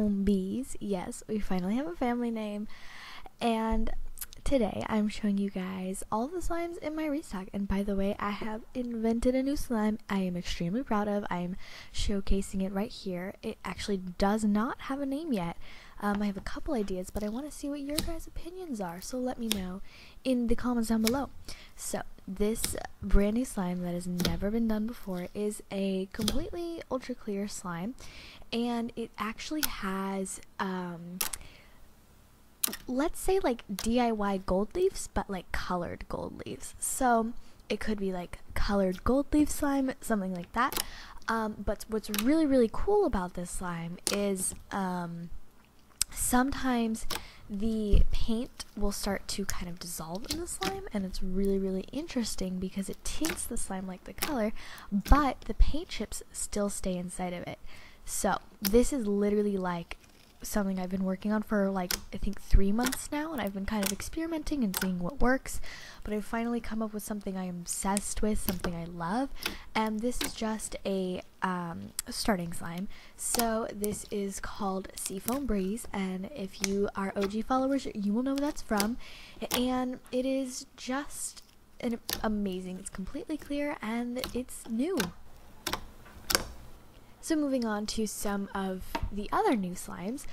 Hombees. Yes, we finally have a family name. And today I'm showing you guys all the slimes in my restock. And by the way, I have invented a new slime I am extremely proud of. I'm showcasing it right here. It actually does not have a name yet. I have a couple ideas, but I want to see what your guys' opinions are, so let me know in the comments down below. So this brand new slime that has never been done before is a completely ultra clear slime, and it actually has let's say like DIY gold leaves, but like colored gold leaves. So it could be like colored gold leaf slime, something like that. But what's really cool about this slime is sometimes the paint will start to kind of dissolve in the slime, and it's really interesting because it tints the slime like the color, but the paint chips still stay inside of it. So this is literally like something I've been working on for like I think 3 months now, and I've been kind of experimenting and seeing what works, but I've finally come up with something I'm obsessed with, something I love, and this is just a starting slime. So this is called Seafoam Breeze, and if you are OG followers, you will know where that's from, and it is just amazing. It's completely clear and it's new. So moving on to some of the other new slimes,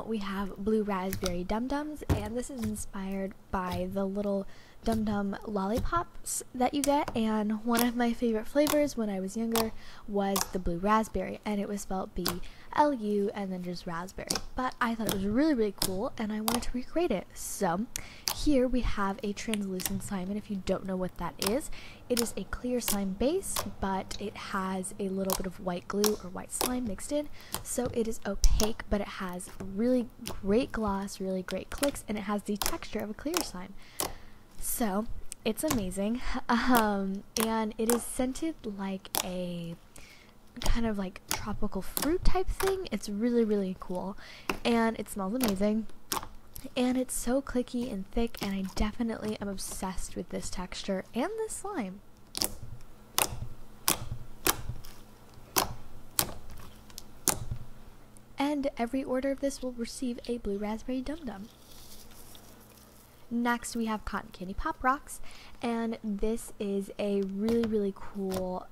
we have Blue Raspberry Dum Dums, and this is inspired by the little Dum Dum lollipops that you get, and one of my favorite flavors when I was younger was the Blue Raspberry, and it was spelled B-L-U and then just raspberry. But I thought it was really cool, and I wanted to recreate it. So here we have a translucent slime, and if you don't know what that is, it is a clear slime base, but it has a little bit of white glue or white slime mixed in, so it is opaque, but it has really great gloss, really great clicks, and it has the texture of a clear slime. So it's amazing, and it is scented like a kind of like tropical fruit type thing. It's really cool, and it smells amazing, and it's so clicky and thick, and I definitely am obsessed with this texture and this slime. And every order of this will receive a Blue Raspberry Dum Dum. Next we have Cotton Candy Pop Rocks, and this is a really cool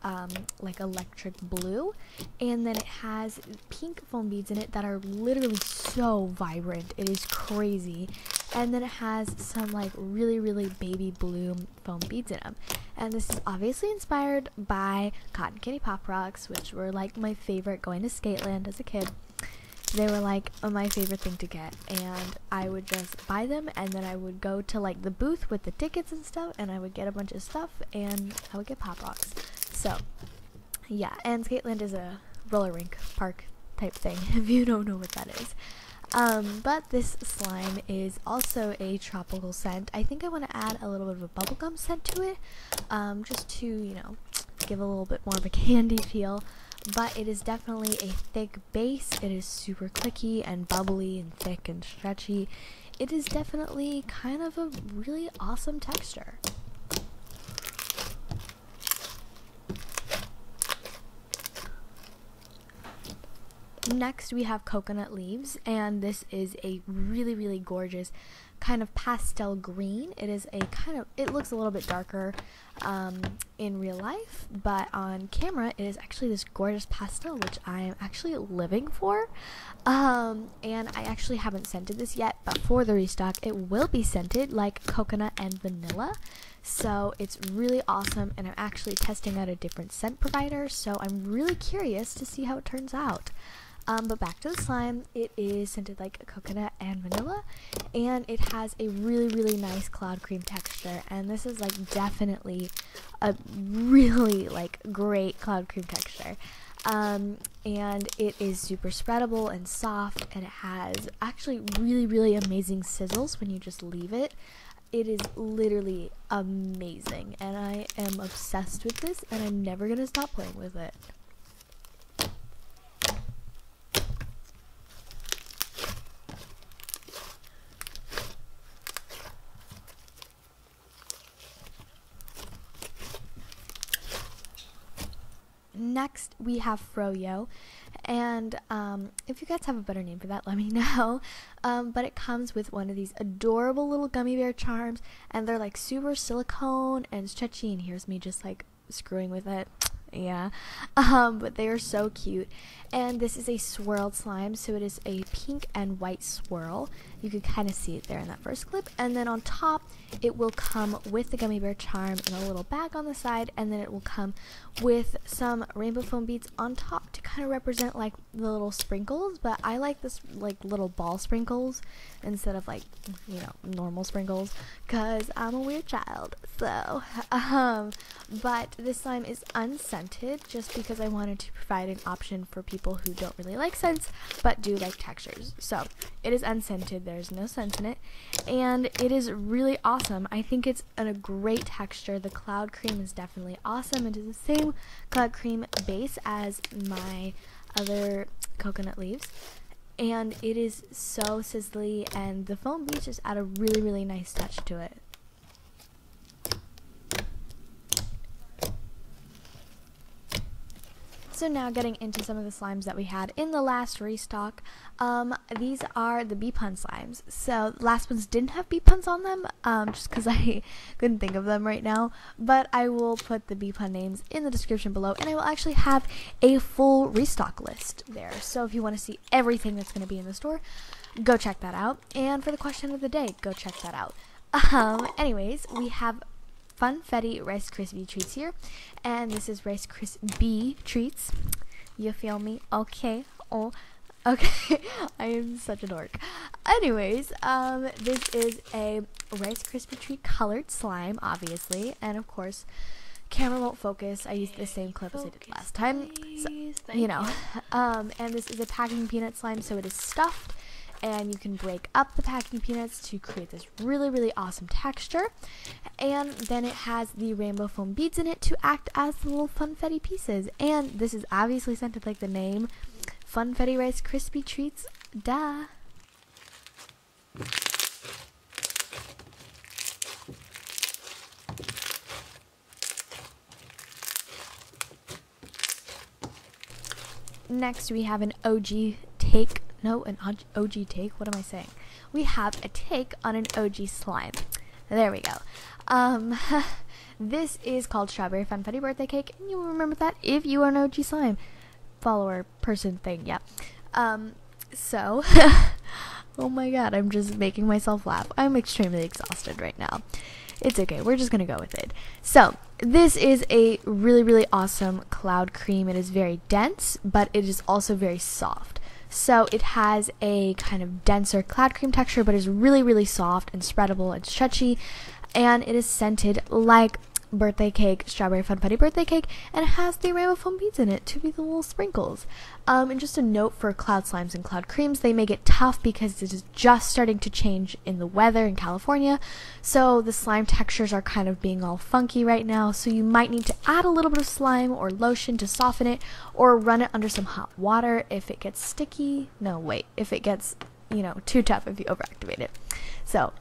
like electric blue, and then it has pink foam beads in it that are literally so vibrant. It is crazy. And then it has some like really baby blue foam beads in them, and this is obviously inspired by Cotton Candy Pop Rocks, which were like my favorite going to Skateland as a kid. They were like my favorite thing to get, and I would just buy them, and then I would go to like the booth with the tickets and stuff, and I would get a bunch of stuff, and I would get Pop Rocks. So yeah, and Skateland is a roller rink park type thing if you don't know what that is. But this slime is also a tropical scent. I think I want to add a little bit of a bubblegum scent to it, just to, you know, give a little bit more of a candy feel. But it is definitely a thick base. It is super clicky and bubbly and thick and stretchy. It is definitely kind of a really awesome texture. Next we have Coconut Leaves, and this is a really gorgeous kind of pastel green. It is a kind of, it looks a little bit darker in real life, but on camera it is actually this gorgeous pastel, which I am actually living for. And I actually haven't scented this yet, but for the restock it will be scented like coconut and vanilla. So it's really awesome, and I'm actually testing out a different scent provider, so I'm really curious to see how it turns out. But back to the slime, it is scented like coconut and vanilla, and it has a really nice cloud cream texture, and this is like definitely a really like great cloud cream texture. And it is super spreadable and soft, and it has actually really amazing sizzles when you just leave it. It is literally amazing, and I am obsessed with this, and I'm never gonna stop playing with it. Next we have Froyo, And if you guys have a better name for that, let me know. But it comes with one of these adorable little gummy bear charms, and they're like super silicone and stretchy, and here's me just like screwing with it. Yeah, but they are so cute. And this is a swirled slime, so it is a pink and white swirl. You can kind of see it there in that first clip. And then on top, it will come with the gummy bear charm in a little bag on the side, and then it will come with some rainbow foam beads on top to kind of represent like the little sprinkles. But I like this like little ball sprinkles instead of like, you know, normal sprinkles, because I'm a weird child. So but this slime is unscented just because I wanted to provide an option for people who don't really like scents but do like textures. So it is unscented, there's no scent in it, and it is really awesome. I think it's a great texture. The cloud cream is definitely awesome. It is the same cloud cream base as my other coconut leaves, and it is so sizzly, and the foam beads just add a really nice touch to it. So now getting into some of the slimes that we had in the last restock. These are the bee pun slimes. So the last ones didn't have bee puns on them, just because I couldn't think of them right now. But I will put the bee pun names in the description below, and I will actually have a full restock list there. So if you want to see everything that's going to be in the store, go check that out. And for the question of the day, go check that out. Anyways, we have Funfetti Rice Krispie treats here, and this is Rice Krispie treats. You feel me? Okay. Oh, okay. I am such a dork. Anyways, this is a Rice Krispie treat colored slime, obviously, and of course, camera won't focus. I used the same clip as I did last time, so, you know. And this is a packing peanut slime, so it is stuffed, and you can break up the packing peanuts to create this really awesome texture. And then it has the rainbow foam beads in it to act as the little funfetti pieces. And this is obviously scented like the name, Funfetti Rice Krispie treats. Duh. Next we have an OG take. No, an OG take? What am I saying? We have a take on an OG slime. There we go. This is called Strawberry Funfetti Birthday Cake, and you will remember that if you are an OG slime follower person thing, yeah. So, oh my god, I'm just making myself laugh. I'm extremely exhausted right now. It's okay, we're just gonna go with it. So, this is a really awesome cloud cream. It is very dense, but it is also very soft. So it has a kind of denser cloud cream texture, but is really soft and spreadable and stretchy, and it is scented like birthday cake, Strawberry Funfetti Birthday Cake, and it has the rainbow foam beads in it to be the little sprinkles. And just a note for cloud slimes and cloud creams, they may get tough because it is just starting to change in the weather in California, so the slime textures are kind of being all funky right now, so you might need to add a little bit of slime or lotion to soften it, or run it under some hot water if it gets sticky. No, wait, if it gets, you know, too tough if you overactivate it. So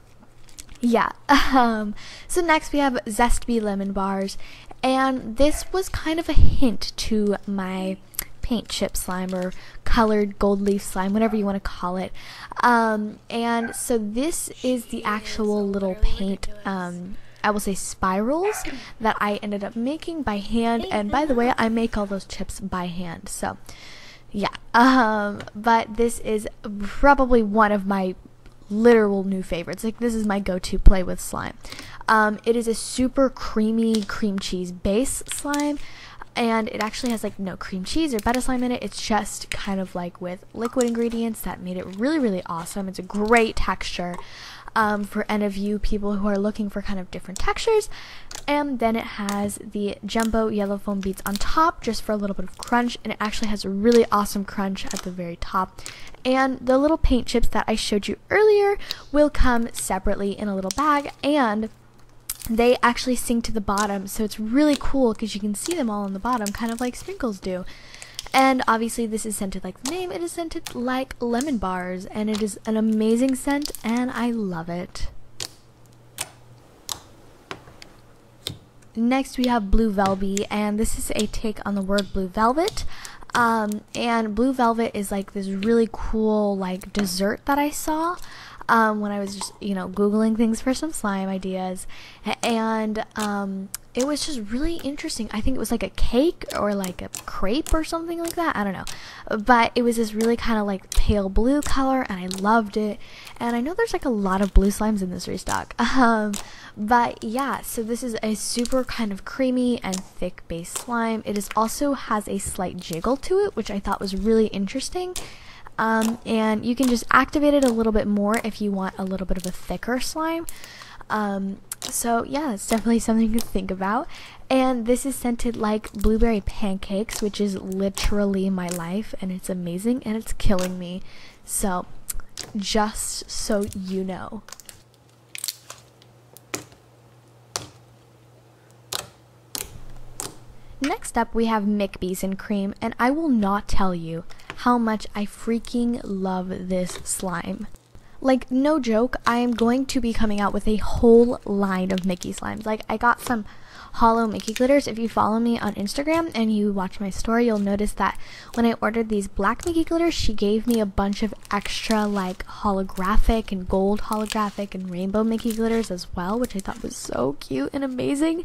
yeah. So next we have Zesty lemon bars, and this was kind of a hint to my paint chip slime or colored gold leaf slime, whatever you want to call it. And so this is the actual little paint, I will say spirals that I ended up making by hand. And by the way, I make all those chips by hand. So yeah. But this is probably one of my literal new favorites. Like, this is my go-to play with slime. It is a super creamy cream cheese base slime, and it actually has like no cream cheese or beta slime in it. It's just kind of like with liquid ingredients that made it really awesome. It's a great texture for any of you people who are looking for kind of different textures. And then it has the jumbo yellow foam beads on top just for a little bit of crunch, and it actually has a really awesome crunch at the very top. And the little paint chips that I showed you earlier will come separately in a little bag, and they actually sink to the bottom, so it's really cool because you can see them all on the bottom, kind of like sprinkles do. And obviously this is scented like the name. It is scented like lemon bars, and it is an amazing scent, and I love it. Next we have Blue Velby, and this is a take on the word blue velvet. And blue velvet is like this really cool like dessert that I saw when I was just, you know, Googling things for some slime ideas. And it was just really interesting. I think it was like a cake or like a crepe or something like that. I don't know. But it was this really kind of like pale blue color, and I loved it. And I know there's like a lot of blue slimes in this restock. But yeah, so this is a super kind of creamy and thick base slime. It is also has a slight jiggle to it, which I thought was really interesting. And you can just activate it a little bit more if you want a little bit of a thicker slime. So yeah, it's definitely something to think about. And this is scented like blueberry pancakes, which is literally my life, and it's amazing and it's killing me. So just so you know. Next up, we have McBee's in cream, and I will not tell you how much I freaking love this slime. Like, no joke, I am going to be coming out with a whole line of Mickey slimes. Like, I got some hollow Mickey glitters. If you follow me on Instagram and you watch my story, you'll notice that when I ordered these black Mickey glitters, she gave me a bunch of extra like holographic and gold holographic and rainbow Mickey glitters as well, which I thought was so cute and amazing.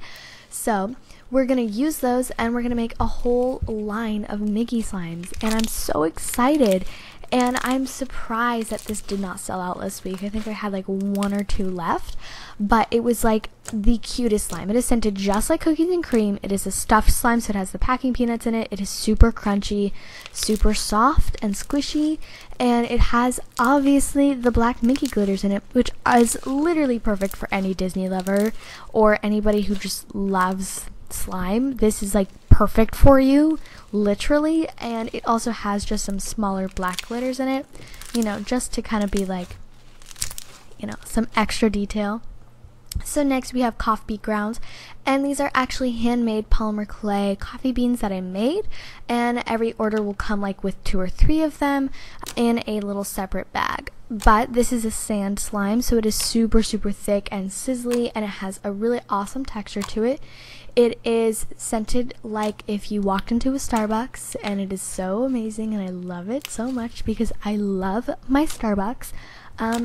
So we're gonna use those, and we're gonna make a whole line of Mickey slimes, and I'm so excited. And I'm surprised that this did not sell out last week. I think I had like 1 or 2 left, but it was like the cutest slime. It is scented just like cookies and cream. It is a stuffed slime, so it has the packing peanuts in it. It is super crunchy, super soft and squishy, and it has obviously the black Mickey glitters in it, which is literally perfect for any Disney lover or anybody who just loves slime. This is like perfect for you, literally. And it also has just some smaller black glitters in it, you know, just to kind of be like, you know, some extra detail. So next we have coffee bean grounds, and these are actually handmade polymer clay coffee beans that I made, and every order will come like with 2 or 3 of them in a little separate bag. But this is a sand slime, so it is super thick and sizzly, and it has a really awesome texture to it. It is scented like if you walked into a Starbucks, and it is so amazing, and I love it so much because I love my Starbucks.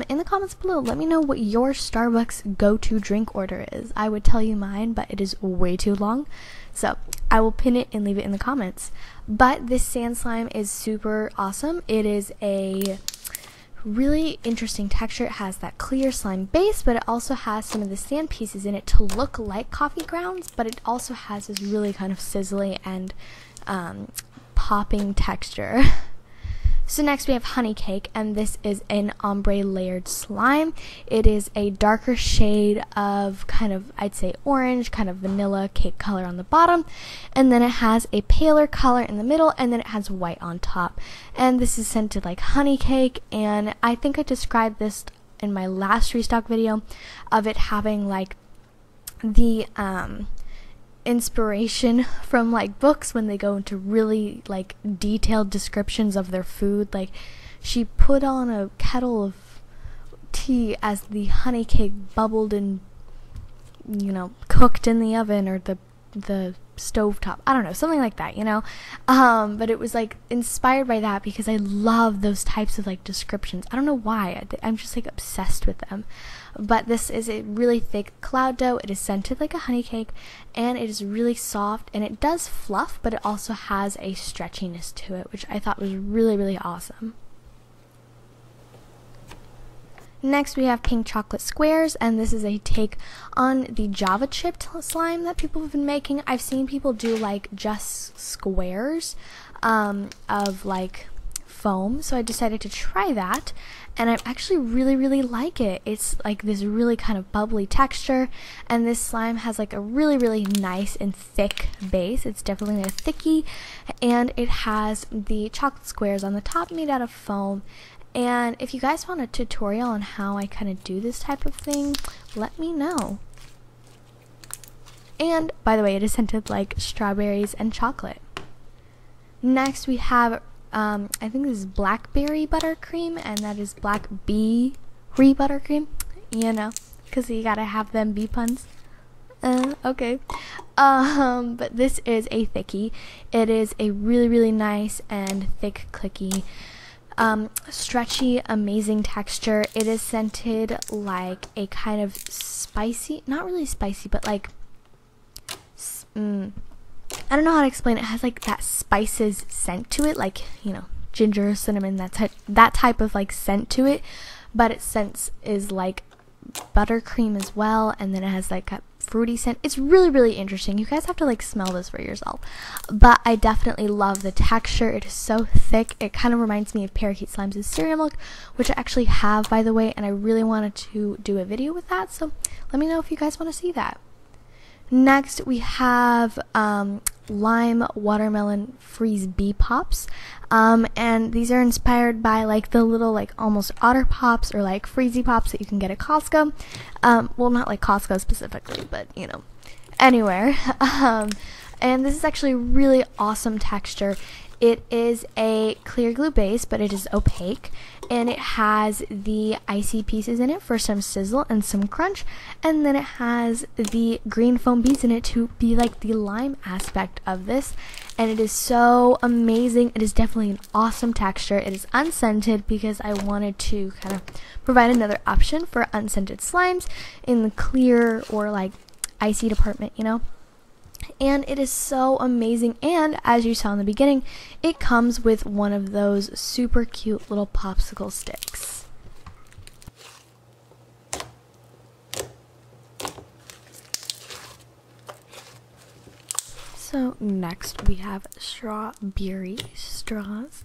In the comments below, let me know what your Starbucks go-to drink order is. I would tell you mine, but it is way too long, so I will pin it and leave it in the comments. But this sand slime is super awesome. It is a really interesting texture. It has that clear slime base, but it also has some of the sand pieces in it to look like coffee grounds, but it also has this really kind of sizzly and popping texture. So next we have honey cake, and this is an ombre layered slime. It is a darker shade of kind of, I'd say orange, kind of vanilla cake color on the bottom, and then it has a paler color in the middle, and then it has white on top. And this is scented like honey cake, and I think I described this in my last restock video of it having like the inspiration from like books when they go into really like detailed descriptions of their food. Like, she put on a kettle of tea as the honey cake bubbled and, you know, cooked in the oven or the stovetop. I don't know, something like that, you know. But it was like inspired by that because I love those types of like descriptions. I don't know why. I'm just like obsessed with them. But this is a really thick cloud dough. It is scented like a honey cake, and it is really soft, and it does fluff, but it also has a stretchiness to it, which I thought was really awesome. Next we have pink chocolate squares, and this is a take on the Java chipped slime that people have been making. I've seen people do like just squares of like foam, so I decided to try that, and I actually really like it. It's like this really kind of bubbly texture, and this slime has like a really nice and thick base. It's definitely a thickie, and it has the chocolate squares on the top made out of foam. And if you guys want a tutorial on how I kind of do this type of thing, let me know. And by the way, it is scented like strawberries and chocolate. Next we have I think this is blackberry buttercream, and that is blackberry buttercream, you know, because you gotta have them bee puns. Okay. But this is a thickie. It is a really, really nice and thick, clicky, stretchy, amazing texture. It is scented like a kind of spicy, not really spicy, but like, I don't know how to explain it. It has like that spices scent to it, like, you know, ginger, cinnamon, that type of like scent to it. But its scent is like buttercream as well, and then it has like a fruity scent. It's really, really interesting. You guys have to like smell this for yourself. But I definitely love the texture. It is so thick. It kind of reminds me of Parakeet Slimes' cereal milk, which I actually have, by the way, and I really wanted to do a video with that, so let me know if you guys want to see that. Next, we have lime watermelon freeze bee pops, and these are inspired by like the little like almost otter pops or like freezy pops that you can get at Costco. Well, not like Costco specifically, but you know, anywhere. And this is actually really awesome texture. It is a clear glue base, but it is opaque, and it has the icy pieces in it for some sizzle and some crunch, and then it has the green foam beads in it to be like the lime aspect of this, and it is so amazing. It is definitely an awesome texture. It is unscented because I wanted to kind of provide another option for unscented slimes in the clear or like icy department, you know. And it is so amazing, and as you saw in the beginning, it comes with one of those super cute little popsicle sticks. So next we have strawberry straws.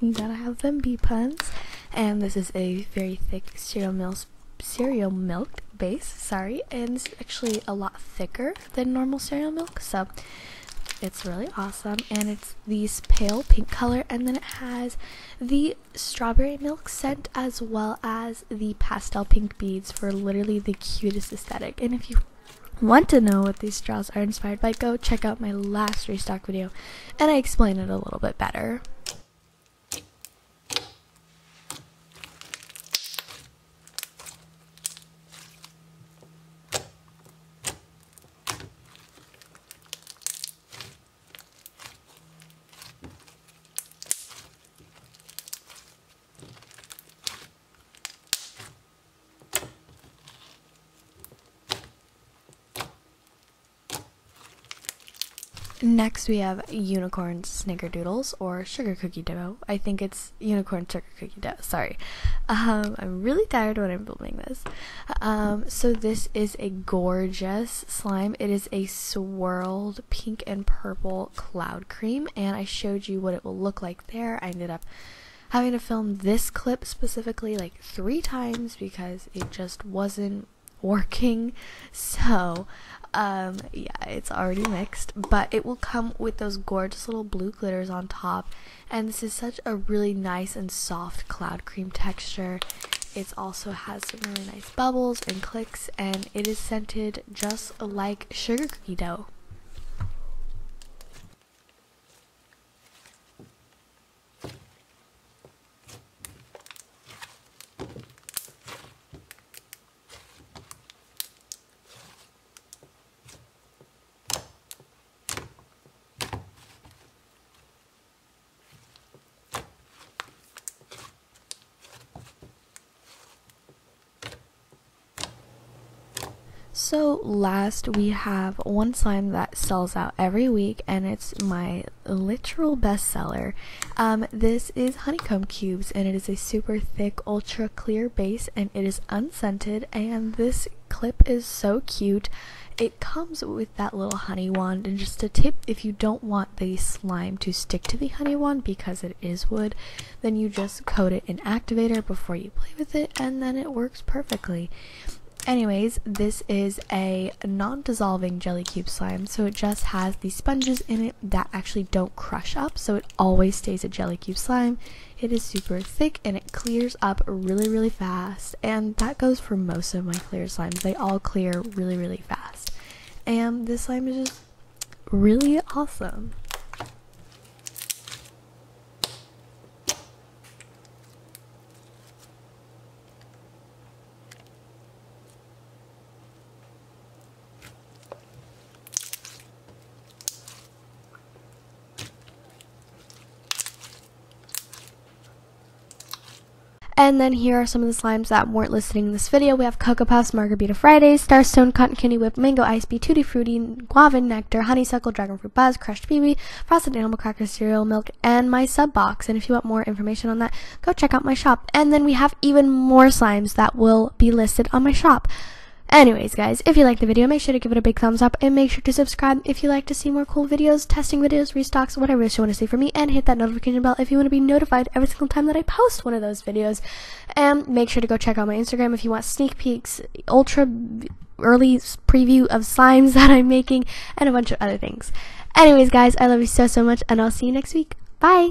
You gotta have them bee puns. And this is a very thick cereal milk base, sorry, and it's actually a lot thicker than normal cereal milk, so it's really awesome. And it's this pale pink color, and then it has the strawberry milk scent as well as the pastel pink beads for literally the cutest aesthetic. And if you want to know what these straws are inspired by, go check out my last restock video and I explain it a little bit better. Next we have unicorn snickerdoodles or sugar cookie dough. I think it's unicorn sugar cookie dough, sorry. I'm really tired when I'm filming this. So this is a gorgeous slime. It is a swirled pink and purple cloud cream, and I showed you what it will look like there. I ended up having to film this clip specifically like 3 times because it just wasn't working. So yeah, it's already mixed, but it will come with those gorgeous little blue glitters on top, and this is such a really nice and soft cloud cream texture. It also has some really nice bubbles and clicks, and it is scented just like sugar cookie dough. So last we have one slime that sells out every week, and it's my literal bestseller. This is honeycomb cubes, and it is a super thick ultra clear base, and it is unscented, and this clip is so cute. It comes with that little honey wand, and just a tip, if you don't want the slime to stick to the honey wand because it is wood, then you just coat it in activator before you play with it, and then it works perfectly. Anyways, this is a non-dissolving jelly cube slime, so it just has these sponges in it that actually don't crush up, so it always stays a jelly cube slime. It is super thick and it clears up really, really fast, and that goes for most of my clear slimes. They all clear really, really fast, and this slime is just really awesome. And then here are some of the slimes that weren't listed in this video. We have Cocoa Puffs, Margarita Fridays, Starstone, Cotton Candy Whip, Mango Ice Bee, Tutti Frutti, Guava Nectar, Honeysuckle, Dragon Fruit Buzz, Crushed Peewee, Frosted Animal Cracker Cereal Milk, and my sub box. And if you want more information on that, go check out my shop. And then we have even more slimes that will be listed on my shop. Anyways, guys, if you liked the video, make sure to give it a big thumbs up and make sure to subscribe if you like to see more cool videos, testing videos, restocks, whatever else you want to see from me, and hit that notification bell if you want to be notified every single time that I post one of those videos. And make sure to go check out my Instagram if you want sneak peeks, ultra early preview of slimes that I'm making, and a bunch of other things. Anyways, guys, I love you so much, and I'll see you next week. Bye!